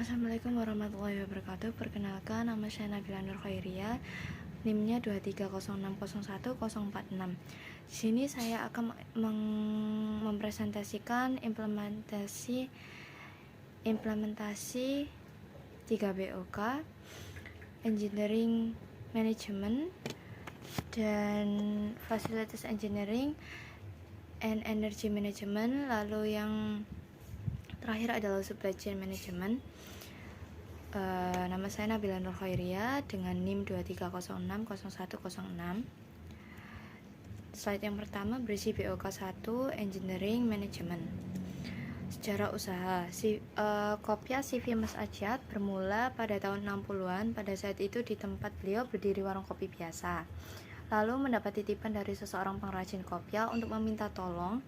Assalamualaikum warahmatullahi wabarakatuh. Perkenalkan, nama saya Nabila Nur Khairia, NIM-nya 230601046. Di sini saya akan mempresentasikan implementasi 3 BOK, Engineering Management dan Facilities Engineering and Energy Management. Lalu yang terakhir adalah Supply Chain Management. Nama saya Nabila Nur Khairia dengan NIM 230601046. Slide yang pertama berisi BOK 1 Engineering Management. Sejarah usaha, Kopya CV Mas Ajat bermula pada tahun 60-an. Pada saat itu di tempat beliau berdiri warung kopi biasa. Lalu mendapat titipan dari seseorang pengrajin kopya untuk meminta tolong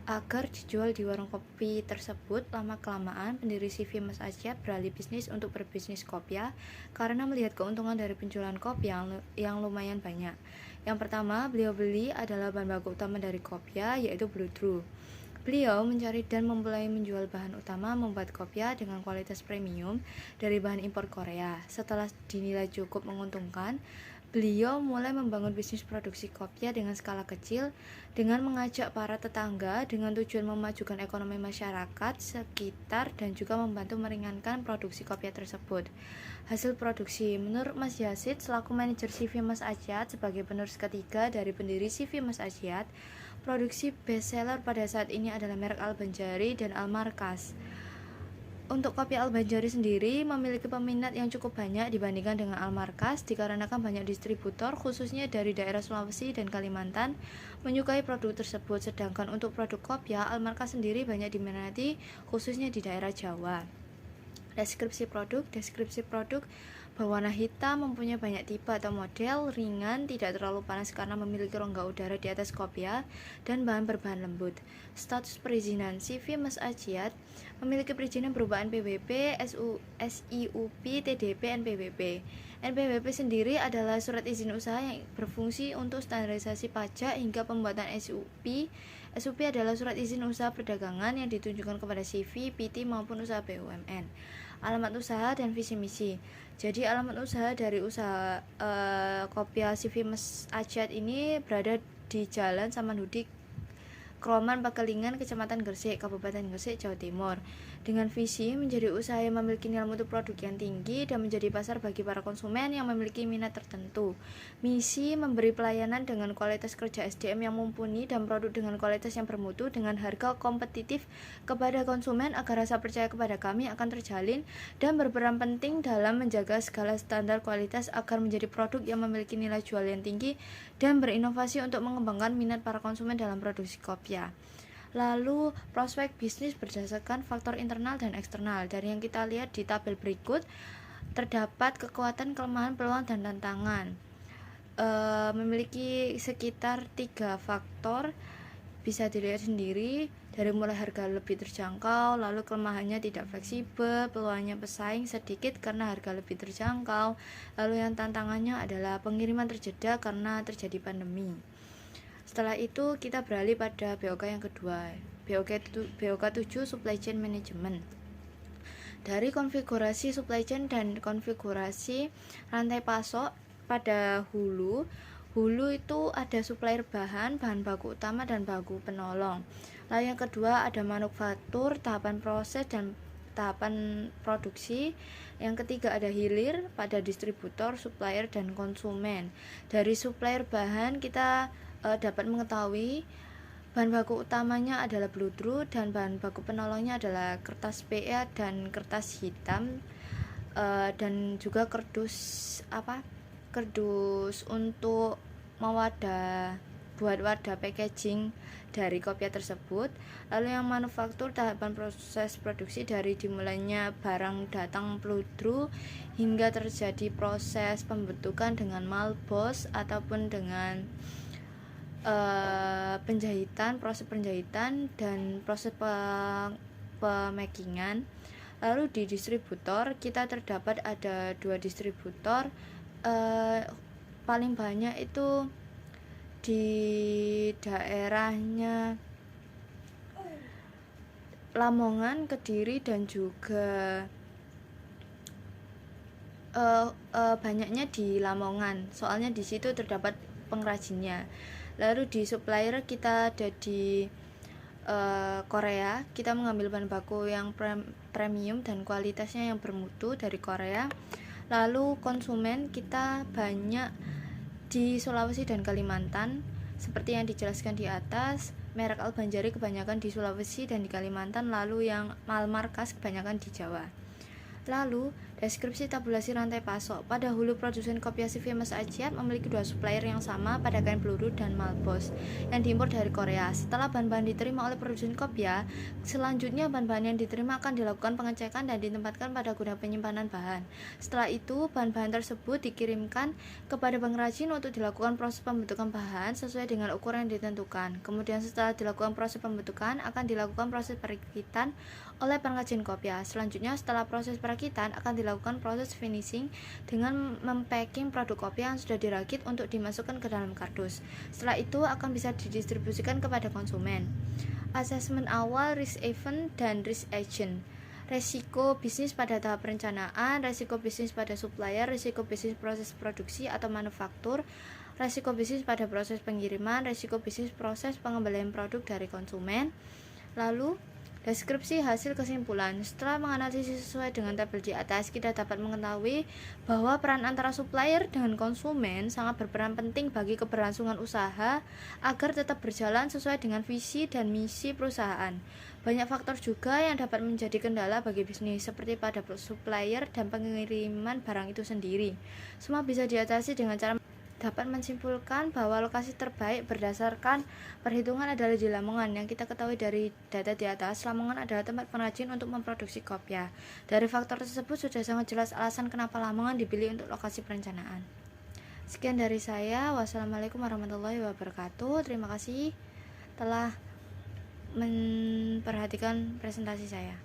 agar dijual di warung kopi tersebut. Lama-kelamaan pendiri CV Mas Ajat beralih bisnis untuk berbisnis kopya karena melihat keuntungan dari penjualan kopi yang lumayan banyak. Yang pertama beliau beli adalah bahan baku utama dari kopya, yaitu Blue Drew. Beliau mencari dan memulai menjual bahan utama membuat kopya dengan kualitas premium dari bahan impor Korea. Setelah dinilai cukup menguntungkan, beliau mulai membangun bisnis produksi kopya dengan skala kecil dengan mengajak para tetangga dengan tujuan memajukan ekonomi masyarakat sekitar dan juga membantu meringankan produksi kopya tersebut. Hasil produksi, menurut Mas Yazid selaku manajer CV Mas Ajat sebagai penerus ketiga dari pendiri CV Mas Ajat, produksi bestseller pada saat ini adalah merek Al-Banjari dan Al-Markas. Untuk kopi Al-Banjari sendiri memiliki peminat yang cukup banyak dibandingkan dengan Al-Markas dikarenakan banyak distributor khususnya dari daerah Sulawesi dan Kalimantan menyukai produk tersebut. Sedangkan untuk produk kopya, Al-Markas sendiri banyak diminati khususnya di daerah Jawa. Deskripsi produk berwarna hitam, mempunyai banyak tipe atau model, ringan, tidak terlalu panas karena memiliki rongga udara di atas kopya, dan bahan berbahan lembut. Status perizinan, CV Mas Ajat memiliki perizinan berupa NPWP, SIUP, TDP, NPWP. NPWP sendiri adalah surat izin usaha yang berfungsi untuk standarisasi pajak hingga pembuatan SIUP. SUP adalah surat izin usaha perdagangan yang ditunjukkan kepada CV, PT maupun usaha BUMN. Alamat usaha dan visi misi. Jadi alamat usaha dari usaha kopya CV Mas Ajat ini berada di Jalan Samanhudi, Kroman Pagelingan, Kecamatan Gresik, Kabupaten Gresik, Jawa Timur. Dengan visi menjadi usaha yang memiliki nilai mutu produk yang tinggi dan menjadi pasar bagi para konsumen yang memiliki minat tertentu. Misi memberi pelayanan dengan kualitas kerja SDM yang mumpuni dan produk dengan kualitas yang bermutu dengan harga kompetitif kepada konsumen agar rasa percaya kepada kami akan terjalin dan berperan penting dalam menjaga segala standar kualitas agar menjadi produk yang memiliki nilai jual yang tinggi dan berinovasi untuk mengembangkan minat para konsumen dalam produksi kopya. Lalu prospek bisnis berdasarkan faktor internal dan eksternal. Dari yang kita lihat di tabel berikut terdapat kekuatan, kelemahan, peluang, dan tantangan. Memiliki sekitar 3 faktor, bisa dilihat sendiri dari mulai harga lebih terjangkau, lalu kelemahannya tidak fleksibel, peluangnya pesaing sedikit karena harga lebih terjangkau, lalu yang tantangannya adalah pengiriman terjeda karena terjadi pandemi. Setelah itu kita beralih pada BOK yang kedua, BOK 7 Supply Chain Management. Dari konfigurasi supply chain dan konfigurasi rantai pasok pada hulu itu ada supplier bahan baku utama dan baku penolong. Lalu yang kedua ada manufaktur, tahapan proses dan tahapan produksi. Yang ketiga ada hilir pada distributor, supplier dan konsumen. Dari supplier bahan kita dapat mengetahui bahan baku utamanya adalah Blue Drew dan bahan baku penolongnya adalah kertas PA dan kertas hitam, dan juga kardus untuk buat wadah packaging dari kopya tersebut. Lalu yang manufaktur, tahapan proses produksi dari dimulainya barang datang Blue Drew hingga terjadi proses pembentukan dengan malbos ataupun dengan proses penjahitan dan proses pemakingan. Lalu di distributor kita terdapat ada 2 distributor, paling banyak itu di daerahnya Lamongan, Kediri dan juga banyaknya di Lamongan, soalnya di situ terdapat pengrajinnya. Lalu di supplier kita ada di Korea, kita mengambil bahan baku yang premium dan kualitasnya yang bermutu dari Korea. Lalu konsumen kita banyak di Sulawesi dan Kalimantan, seperti yang dijelaskan di atas. Merek Al-Banjari kebanyakan di Sulawesi dan di Kalimantan, lalu yang Malmarkas kebanyakan di Jawa. Lalu, deskripsi tabulasi rantai pasok. Pada hulu produsen kopiah CV Mas Ajiat memiliki dua supplier yang sama pada kain peluru dan Malbos yang diimpor dari Korea. Setelah bahan-bahan diterima oleh produsen kopiah, selanjutnya bahan-bahan yang diterima akan dilakukan pengecekan dan ditempatkan pada gudang penyimpanan bahan. Setelah itu, bahan-bahan tersebut dikirimkan kepada pengrajin untuk dilakukan proses pembentukan bahan sesuai dengan ukuran yang ditentukan. Kemudian setelah dilakukan proses pembentukan, akan dilakukan proses perakitan oleh pengrajin kopiah. Selanjutnya, setelah proses perakitan, akan dilakukan proses finishing dengan mempacking produk kopiah yang sudah dirakit untuk dimasukkan ke dalam kardus. Setelah itu akan bisa didistribusikan kepada konsumen. Asesmen awal, risk event, dan risk agent. Resiko bisnis pada tahap perencanaan, resiko bisnis pada supplier, resiko bisnis proses produksi atau manufaktur, resiko bisnis pada proses pengiriman, resiko bisnis proses pengembalian produk dari konsumen. Lalu deskripsi hasil kesimpulan. Setelah menganalisis sesuai dengan tabel di atas, kita dapat mengetahui bahwa peran antara supplier dengan konsumen sangat berperan penting bagi keberlangsungan usaha agar tetap berjalan sesuai dengan visi dan misi perusahaan. Banyak faktor juga yang dapat menjadi kendala bagi bisnis, seperti pada supplier dan pengiriman barang itu sendiri. Semua bisa diatasi dengan cara dapat menyimpulkan bahwa lokasi terbaik berdasarkan perhitungan adalah di Lamongan. Yang kita ketahui dari data di atas, Lamongan adalah tempat pengrajin untuk memproduksi kopiah. Dari faktor tersebut sudah sangat jelas alasan kenapa Lamongan dipilih untuk lokasi perencanaan. Sekian dari saya. Wassalamualaikum warahmatullahi wabarakatuh. Terima kasih telah memperhatikan presentasi saya.